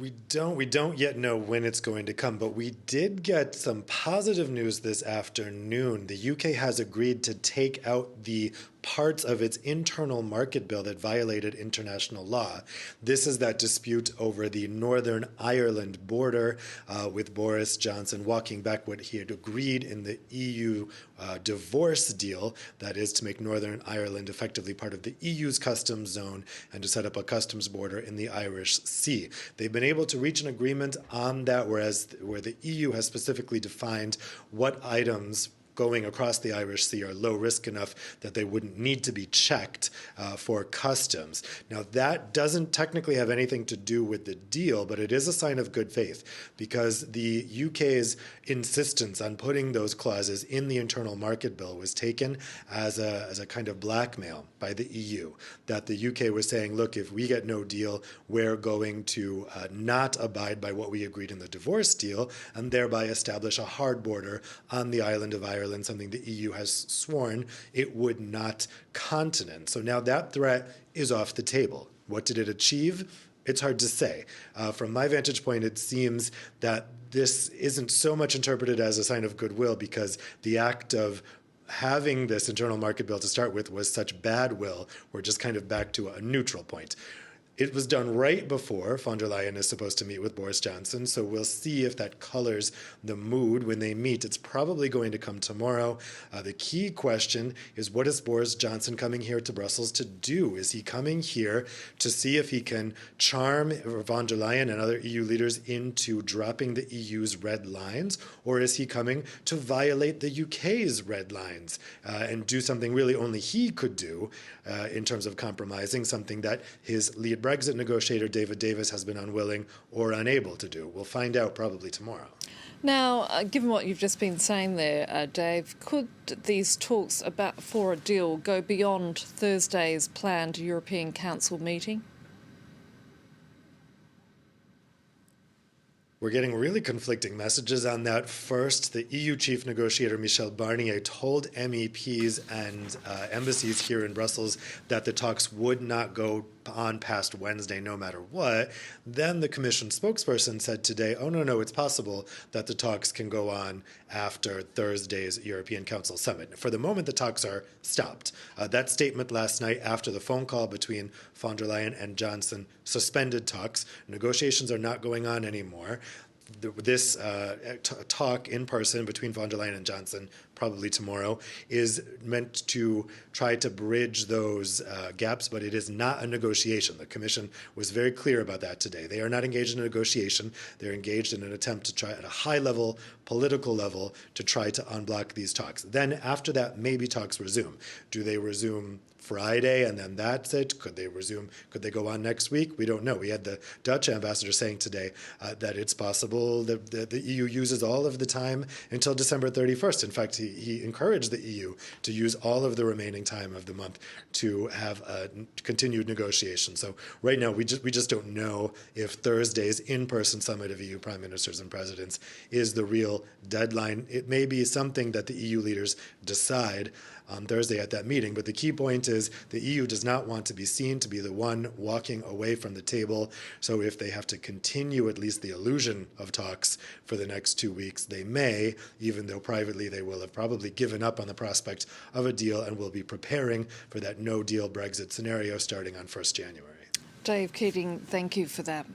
We don't yet know when it's going to come, but we did get some positive news this afternoon. The UK has agreed to take out the parts of its internal market bill that violated international law. This is that dispute over the Northern Ireland border, with Boris Johnson walking back what he had agreed in the EU divorce deal, that is to make Northern Ireland effectively part of the EU's customs zone and to set up a customs border in the Irish Sea. They've been able to reach an agreement on that, where the EU has specifically defined what items going across the Irish Sea are low risk enough that they wouldn't need to be checked for customs. Now, that doesn't technically have anything to do with the deal, but it is a sign of good faith, because the UK's insistence on putting those clauses in the internal market bill was taken as a kind of blackmail by the EU, that the UK was saying, look, if we get no deal, we're going to not abide by what we agreed in the divorce deal, and thereby establish a hard border on the island of Ireland, something the EU has sworn it would not countenance. So now that threat is off the table. What did it achieve? It's hard to say. From my vantage point, it seems that this isn't so much interpreted as a sign of goodwill, because the act of having this internal market bill to start with was such bad will, we're just kind of back to a neutral point. It was done right before von der Leyen is supposed to meet with Boris Johnson, so we'll see if that colors the mood when they meet. It's probably going to come tomorrow. The key question is, what is Boris Johnson coming here to Brussels to do? Is he coming here to see if he can charm von der Leyen and other EU leaders into dropping the EU's red lines, or is he coming to violate the UK's red lines and do something really only he could do in terms of compromising, something that his lead Brexit negotiator David Davis has been unwilling or unable to do? We'll find out probably tomorrow. Now, given what you've just been saying there, Dave, could these talks for a deal go beyond Thursday's planned European Council meeting? We're getting really conflicting messages on that. First, the EU chief negotiator Michel Barnier told MEPs and embassies here in Brussels that the talks would not go on past Wednesday no matter what. Then the Commission spokesperson said today, oh, no, it's possible that the talks can go on after Thursday's European Council summit. For the moment, the talks are stopped. That statement last night after the phone call between von der Leyen and Johnson suspended talks. Negotiations are not going on anymore. This talk in person between von der Leyen and Johnson, probably tomorrow, is meant to try to bridge those gaps, but it is not a negotiation. The Commission was very clear about that today. They are not engaged in a negotiation. They're engaged in an attempt to try at a high level, political level, to try to unblock these talks. Then after that, maybe talks resume. Do they resume Friday and then that's it? Could they go on next week? We don't know. We had the Dutch ambassador saying today that it's possible that the EU uses all of the time until December 31st. In fact, he encouraged the EU to use all of the remaining time of the month to have a continued negotiation. So right now, we just don't know if Thursday's in-person summit of EU prime ministers and presidents is the real deadline. It may be something that the EU leaders decide on Thursday at that meeting, but the key point is the EU does not want to be seen to be the one walking away from the table. So if they have to continue at least the illusion of talks for the next 2 weeks, they may, even though privately they will have probably given up on the prospect of a deal and will be preparing for that no-deal Brexit scenario starting on 1st January. Dave Keating, thank you for that.